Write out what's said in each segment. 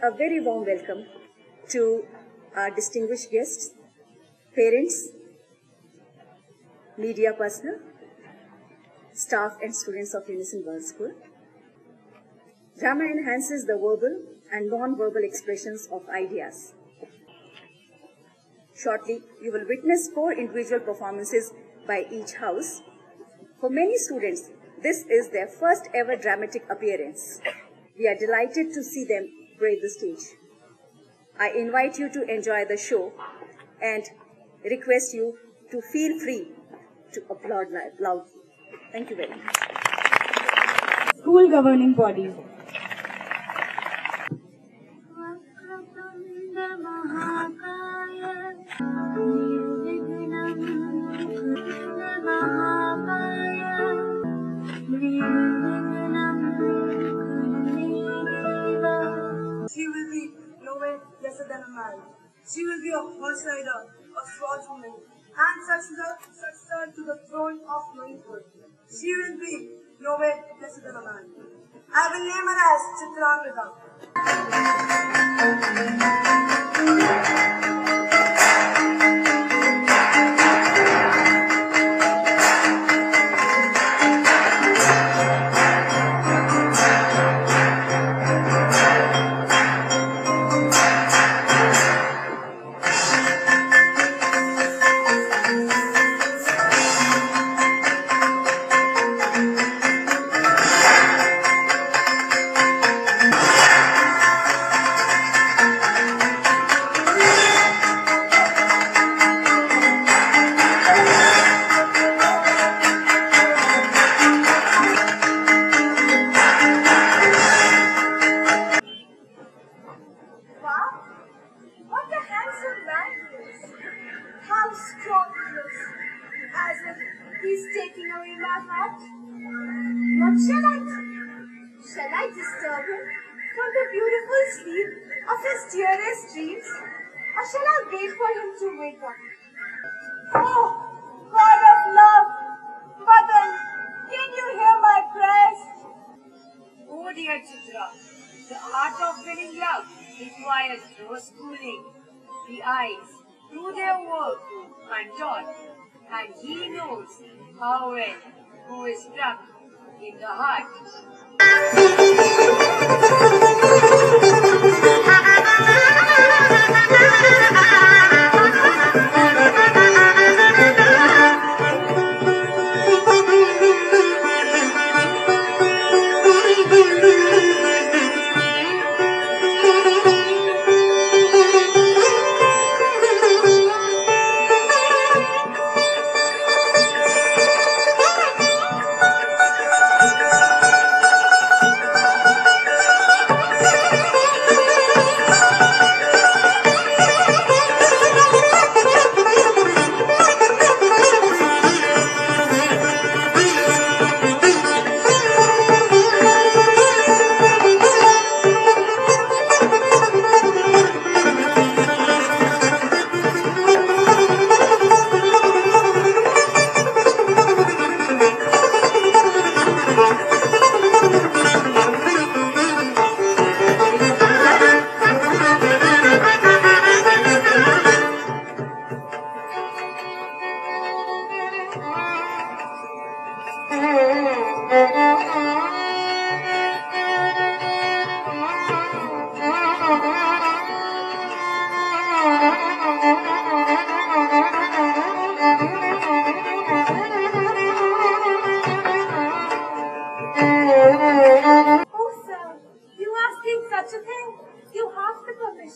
A very warm welcome to our distinguished guests, parents, media personnel, staff and students of Unison Girls School. Drama enhances the verbal and non-verbal expressions of ideas. Shortly, you will witness 4 individual performances by each house. For many students, this is their first ever dramatic appearance. We are delighted to see them brave the stage. I invite you to enjoy the show and request you to feel free to applaud loudly. Thank you very much. School governing body. She will be no way lesser than a man. She will be a horse rider, a swordswoman, and successor to the throne of Manipur. She will be no way lesser than a man. I will name her as Chitramrita. Shall I disturb him from the beautiful sleep of his dearest dreams? Or shall I wait for him to wake up? Oh, God of love! Mother, can you hear my prayers? Oh dear Chitra, the art of winning love requires no schooling. The eyes do their work untaught, and he knows how well who is struck in the heart.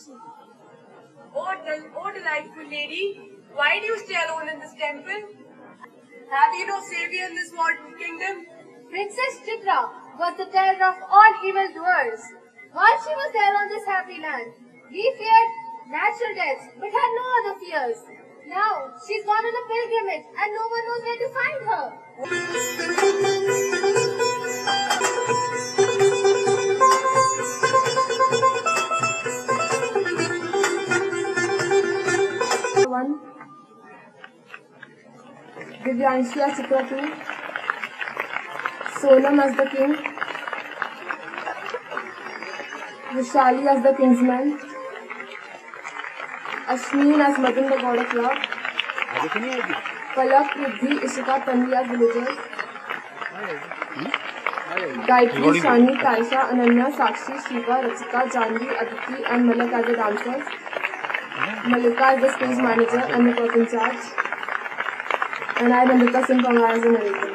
she? Oh, delightful lady, why do you stay alone in this temple? Have you no savior in this mortal kingdom? Princess Chitra was the terror of all evildoers. While she was there on this happy land, we feared natural deaths, but had no other fears. Now, she's gone on a pilgrimage and no one knows where to find her. One. Divyanshi as Chitra 2. Sonam as the king. Vishali as the kingsman. Ashwin as Madan the god of love. Palak, Riddhi, Ishika, Tanvi as villagers. Gayatri, Shani, Taisha, Ananya, Sakshi, Shiva, Rachika, Janvi, Aditi and Malak as the dancers. Malika as the stage manager and the person in charge. And I, Nandita Singh Pangar as the narrator.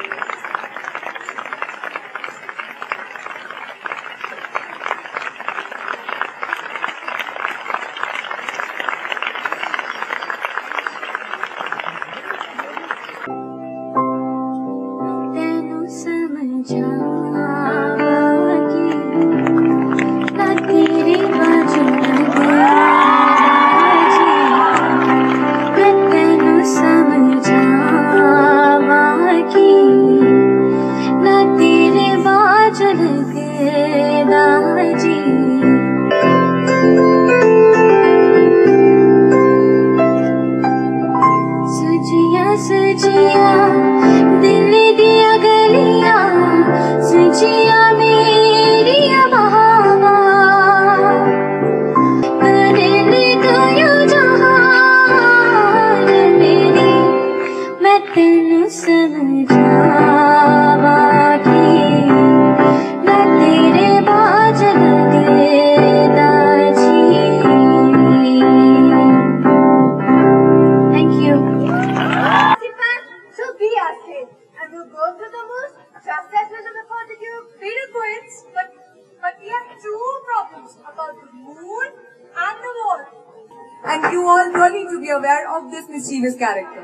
And you all really need to be aware of this mischievous character.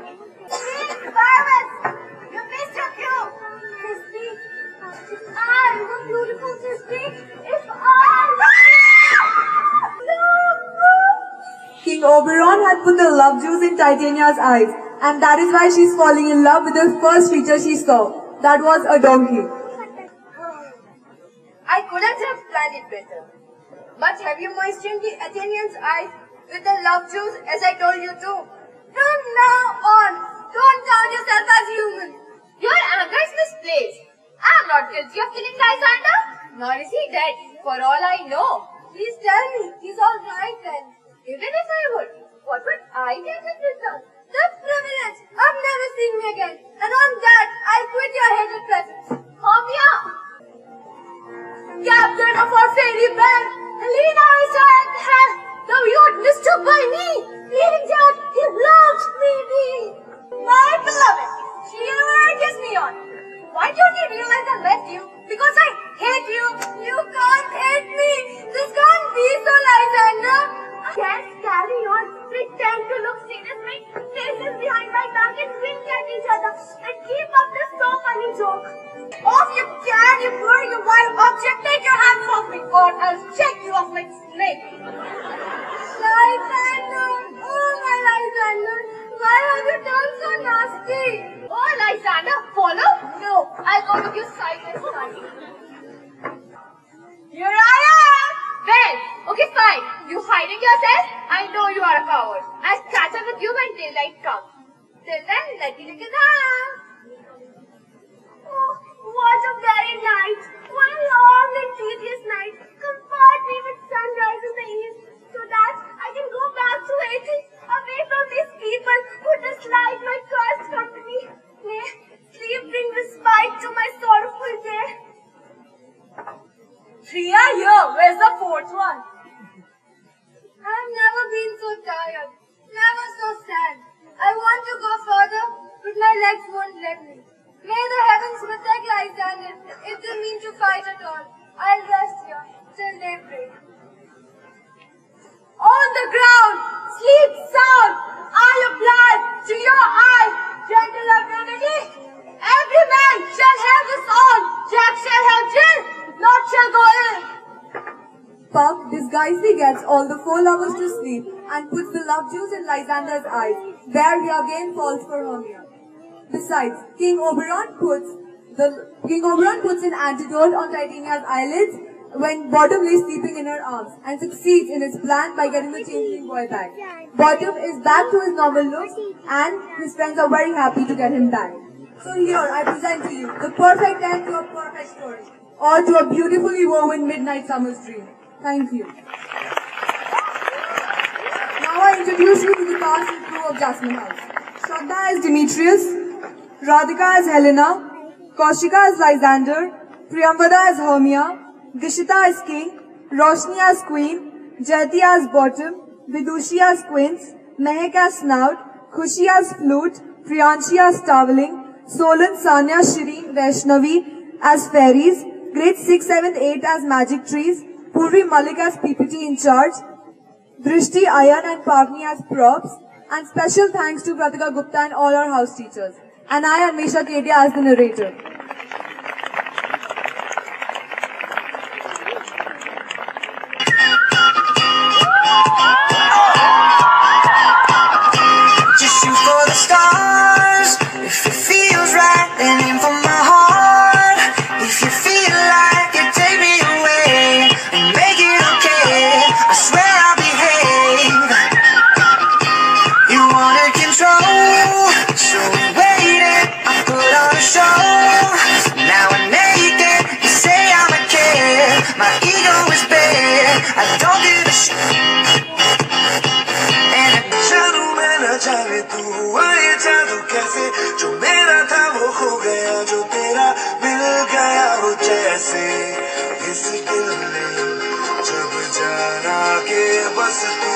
Barbara! You missed your cue! Crispy, if I were beautiful Crispy, if I... King Oberon had put the love juice in Titania's eyes, and that is why she's falling in love with the first creature she saw. That was a donkey. I couldn't have planned it better. But have you moistened the Athenians' eyes with the love juice as I told you to? From now on, don't count yourself as human. Your anger is misplaced. I am not guilty of killing Lysander, nor is he dead, for all I know. Please tell me, he's all right then. Even if I would, what would I get in return? The privilege of never seeing me again. And on that, I'll quit your hated presence. Come here. Captain of our fairy band, Helena is at hand. The youth mistook by me, feeling that he loves me. My beloved, she ever kiss me on. Why don't you realize I left you? Because I hate you. You can't hate me. This can't be so, Lysander. Yes, carry on. Pretend to look serious, make faces behind my back and wink at each other. And keep up this so funny joke. Off you can, you poor, you wild object. Take your hands off me, or I'll check you off like snake. Lysander! Oh, my Lysander! Why have you turned so nasty? Oh, Lysander, follow? No, I'll go with you side by side. Here I am! Well, okay, fine. You hiding yourself? I know you are a coward. I'll catch up with you when daylight comes. Till then, let me take a nap. Oh, what a very night. What a long and tedious night. Comfort me with sunrise in the east, so that I can go back to Athens, away from these people who dislike my cursed company. May sleep bring respite to my sorrowful day. Three are here. Where's the fourth one? I've never been so tired, never so sad. I want to go further, but my legs won't let me. May the heavens protect Lysander if they mean to fight at all. I'll rest here till daybreak. Oh, Gayatri gets all the 4 lovers to sleep and puts the love juice in Lysander's eyes. There he again falls for Hermia. Besides, King Oberon puts an antidote on Titania's eyelids when Bottom lays sleeping in her arms and succeeds in his plan by getting the changeling boy back. Bottom is back to his normal looks and his friends are very happy to get him back. So here I present to you the perfect end to a perfect story, or to a beautifully woven midnight summer's dream. Thank you. Now I introduce you to the cast and crew of Jasmine House. Shraddha as Demetrius, Radhika as Helena, Kaushika as Lysander, Priyamvada as Hermia, Dishita as King, Roshni as Queen, Jayati as Bottom, Vidushi as Quince, Mehak as Snout, Khushi as Flute, Priyanshi as Toweling, Solan, Sanya, Shireen, Vaishnavi as Fairies, Grades 6, 7, 8 as Magic Trees, Purvi Malik as PPT in charge, Drishti, Ayan and Pavni as props, and special thanks to Pratika Gupta and all our house teachers. And I, Anmesha Kedia, as the narrator. Just shoot for the stars. If it feels right, then aim for my heart. If you feel like it, take me away and make it okay. I swear I'll behave. You wanted control, so we waited. I put on a show. Now I'm naked. You say I'm a kid. My ego is bare. I don't give a shit. जाने तू हुआ ये जादू कैसे जो मेरा था वो खो गया जो तेरा मिल गया वो जैसे इस दिल ने जब जाना के बस तू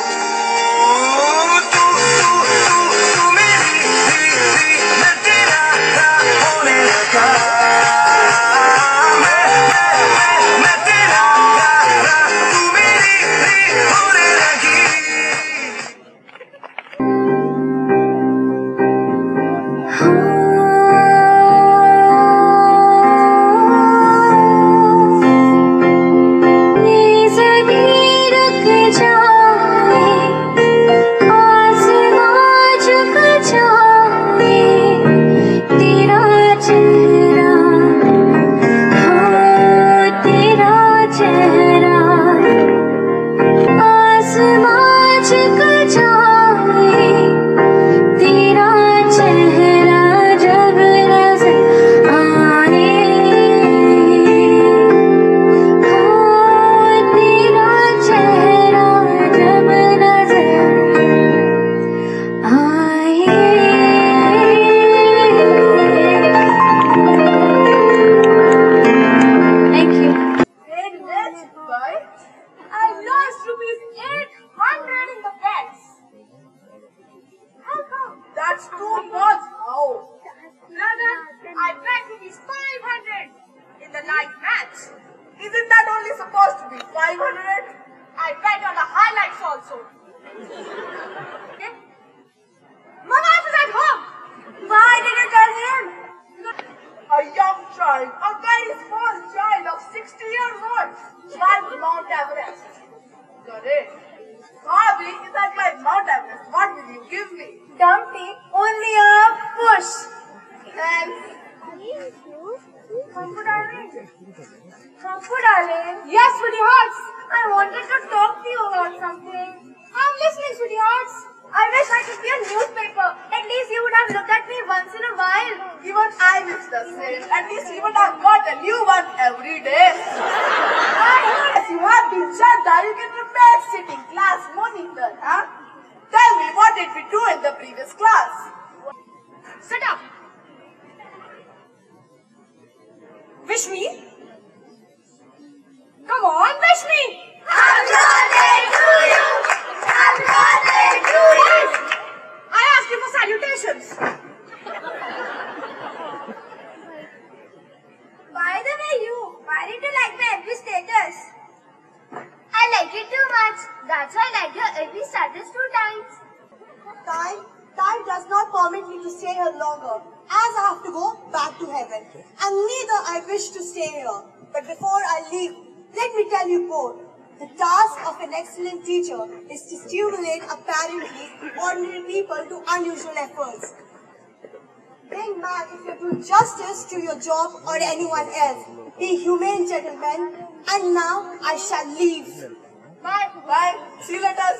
मेरी मैं तेरा होने लगा मैं तेरा तू मेरी होने लगी The task of an excellent teacher is to stimulate apparently ordinary people to unusual efforts. Bring back if you do justice to your job or anyone else. Be humane, gentlemen. And now I shall leave. Bye. Bye. See you later.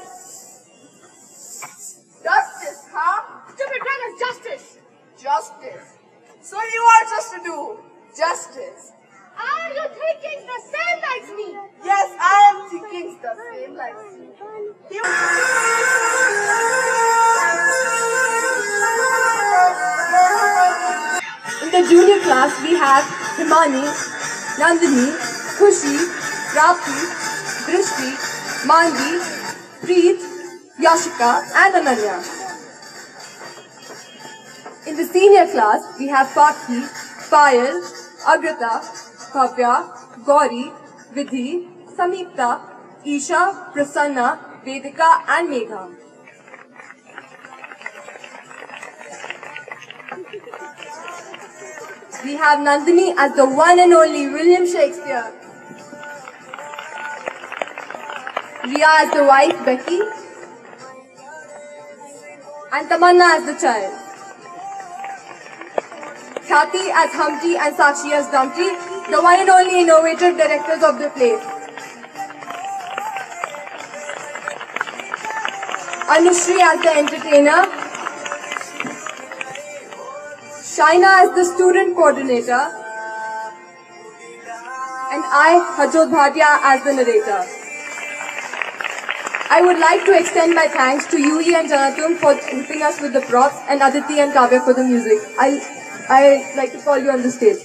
Justice, huh? Stupid man is justice. Justice. So you are just to do justice. Are you thinking the same like me? Yes, I am thinking the same like you. In the junior class, we have Himani, Nandini, Khushi, Rapti, Drishti, Manvi, Preet, Yashika, and Ananya. In the senior class, we have Pakhi, Payal, Agrata, Bhavya, Gauri, Vidhi, Samikta, Isha, Prasanna, Vedika, and Megha. We have Nandini as the one and only William Shakespeare. Riya as the wife, Becky. And Tamanna as the child. Khyati as Humpty and Sakshi as Dumpty, the one and only innovative directors of the play. Anushri as the entertainer. Shaina as the student coordinator. And I, Hajot Bhatia, as the narrator. I would like to extend my thanks to Yui and Janatum for helping us with the props and Aditi and Kavya for the music. I'd like to call you on the stage.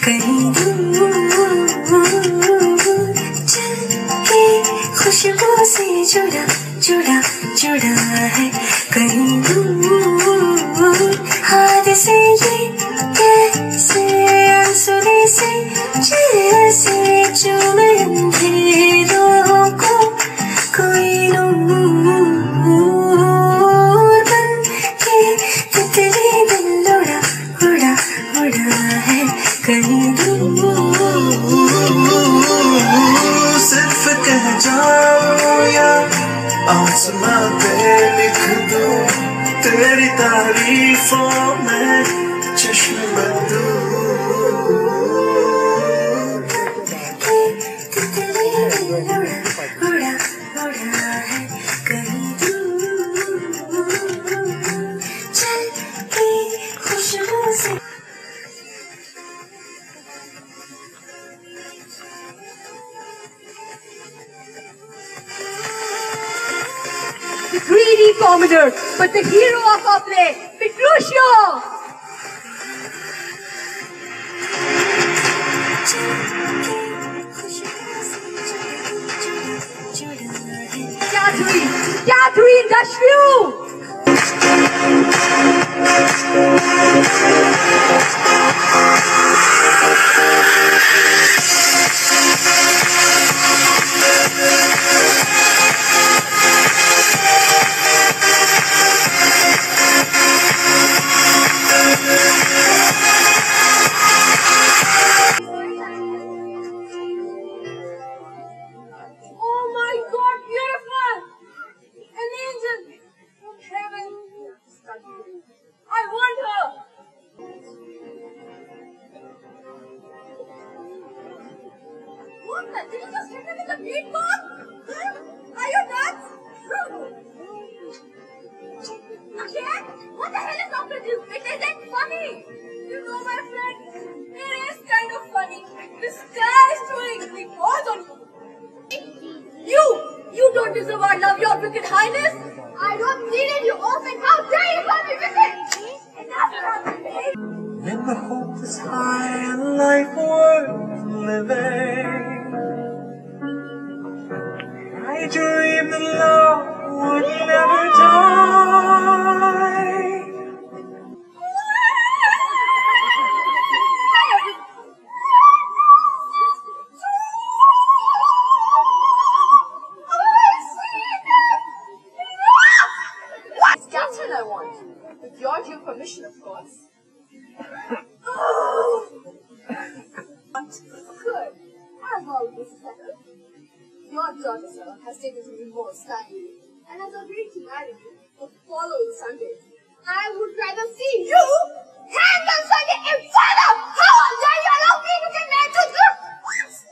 कहीं दूर चल के खुशबू से जुड़ा जुड़ा जुड़ा है कहीं दूर हाथ से ये कैसे आंसुओं से जैसे चूमे अंधेरों को कोई नूर बन के तितली दिल उड़ा उड़ा उड़ा है कहीं सिर्फ कह जाओ या आसमां पे लिख दो तेरी तारीफों में चश्मे बंदू तितली उड़ा उड़ा उड़ा है कहीं दूर चल के खुशबू से The greedy commodore, but the hero of our play, Petruchio! Catherine, that's you! Oh my God, beautiful! An angel from heaven. I want her. What the? Did you just hit me with a beatbox? Huh? Are you nuts? Again? What the hell is up with you? It isn't funny. You know, my friend, it is kind of funny. The sky is doing the balls on you. You don't deserve our love, your wicked highness. I don't need it, you orphan. How dare you call me wicked? Enough about me. when the hope is high and life worth living I dreamed that love would never die Catherine, I want. has taken to me most kindly and has agreed to marry me the following Sunday. I would rather see you hang on Sunday in father! How dare you allow me to get married to you?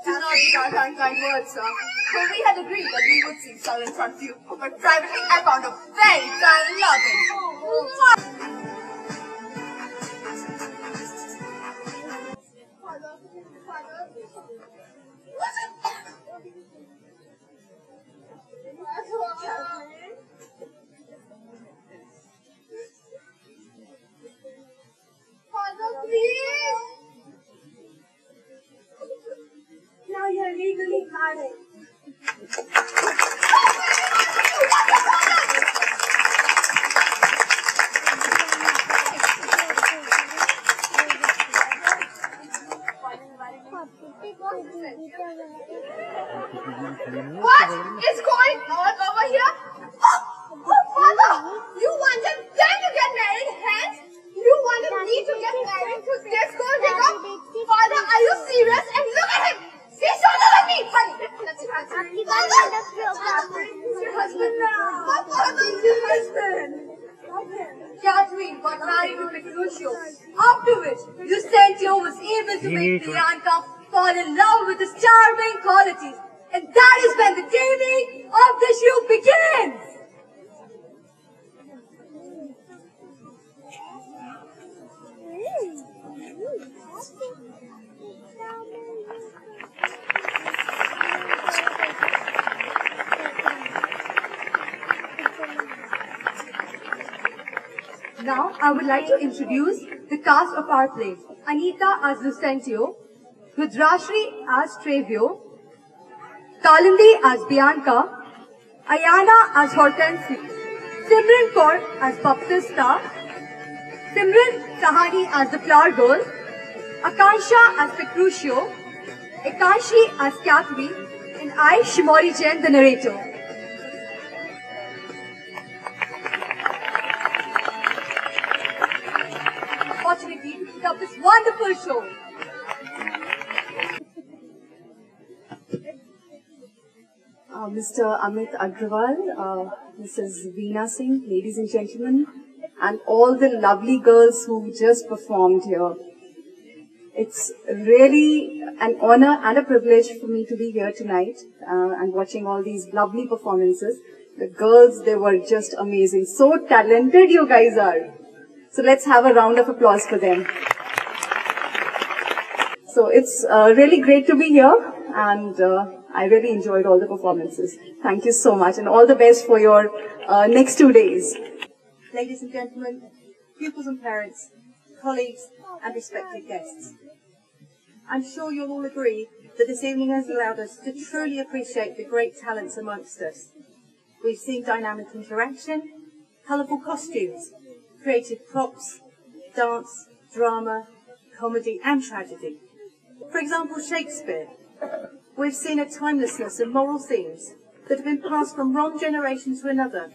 Do not regard our unkind words, sir. For we had agreed that we would see Sal in front of you, but privately I found a very kind loving. Father, please! Now you're legally married. What is going on over here? Oh, Father! You wanted them to get married, hence you wanted me to get married to this girl, Jacob? Father, are you serious? And look at him! He's shorter than me! Honey, that's your husband. Father! It's your husband now. Oh, Father, it's your husband. Catherine got married to Petruccio. After which, Lucentio was able to make Bianca fall in love with his charming qualities. And that is when the taming of the shoe begins! Now, I would like to introduce the cast of our play. Anita as Lucentio, Rudrashri as Trevio, Kalindi as Bianca, Ayana as Hortensi, Simran Kaur as Baptista, Simran Sahani as the Flower Girl, Akansha as Petruccio, Ekanshi as Catherine, and I, Shimori Jain, the narrator. Opportunity to pick up this wonderful show. Mr. Amit Agrawal, Mrs. Veena Singh, ladies and gentlemen, and all the lovely girls who just performed here. It's really an honor and a privilege for me to be here tonight and watching all these lovely performances. The girls, they were just amazing. So talented you guys are. So let's have a round of applause for them. So it's really great to be here, and I really enjoyed all the performances. Thank you so much, and all the best for your next 2 days. Ladies and gentlemen, pupils and parents, colleagues and respected guests. I'm sure you'll all agree that this evening has allowed us to truly appreciate the great talents amongst us. We've seen dynamic interaction, colourful costumes, creative props, dance, drama, comedy and tragedy. For example, Shakespeare. We've seen a timelessness and moral themes that have been passed from one generation to another,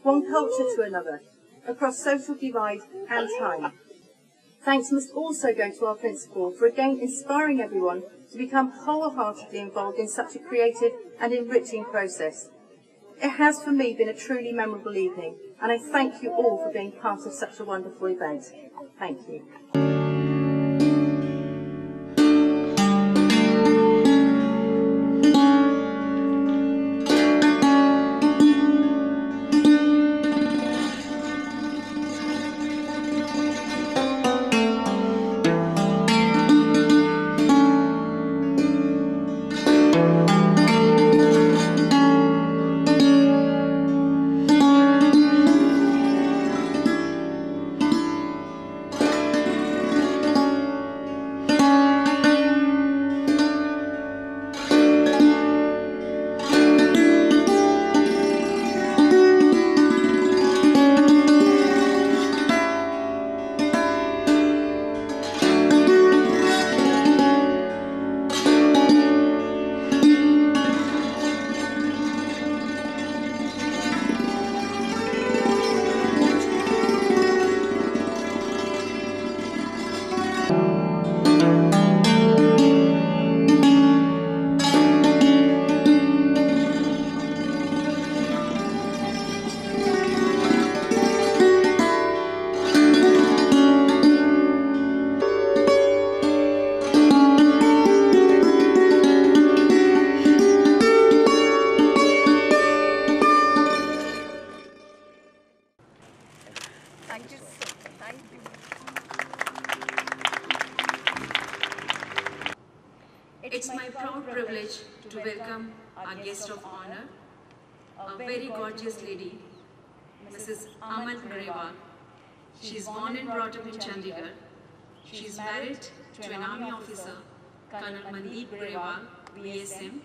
one culture to another, across social divide and time. Thanks must also go to our principal for again inspiring everyone to become wholeheartedly involved in such a creative and enriching process. It has for me been a truly memorable evening, and I thank you all for being part of such a wonderful event. Thank you. It's my proud privilege to welcome our guest of honor, a very gorgeous lady, Mrs. Aman Grewal. She is born and brought up in Chandigarh. She is married to an army officer, Colonel Mandeep Grewal, VSM.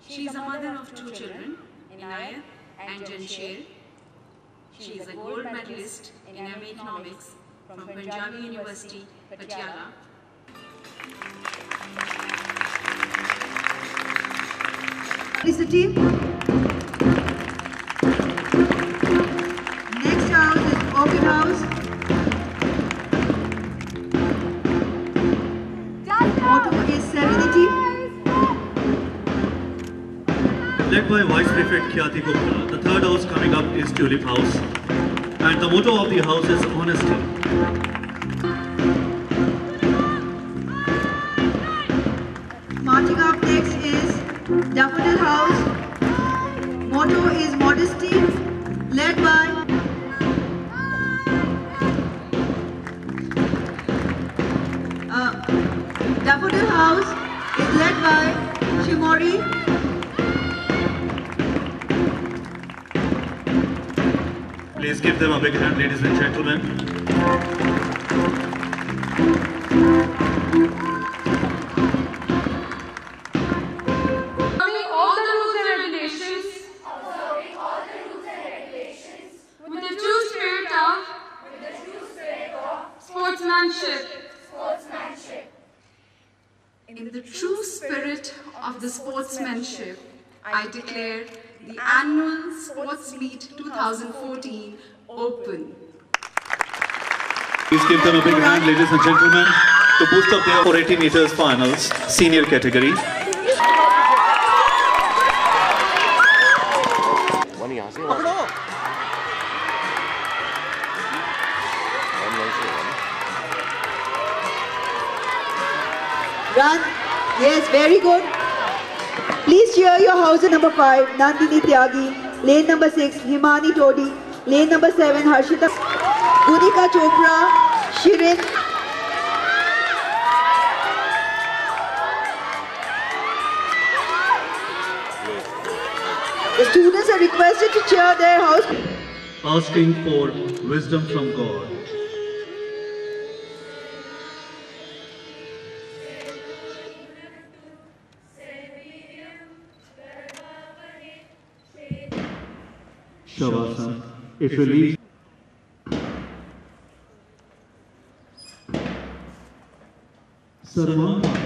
She is a mother of 2 children, Inayat and Jansher. She is a gold medalist in MA Economics from Punjabi University, Patiala. City. Next house is Orchid House. Motto is Serenity. Led by Vice Prefect Khyati Gupta, the third house coming up is Tulip House. And the motto of the house is Honesty. Marching up next is Daffodil House. Motto is Modesty, led by Daffodil House is led by Shimori. Please give them a big hand, ladies and gentlemen. In the true spirit of the sportsmanship, I declare the annual Sports Meet 2014 open. Please give them a big hand, ladies and gentlemen, to boost up their 480 meters finals, senior category. Run. Yes, very good. Please cheer your house in number 5, Nandini Tyagi. Lane number 6, Himani Todi. Lane number 7, Harshita. Gunika Chopra, Shirin. The students are requested to cheer their house. Asking for wisdom from God. Shavasana. It releases. Sarvama.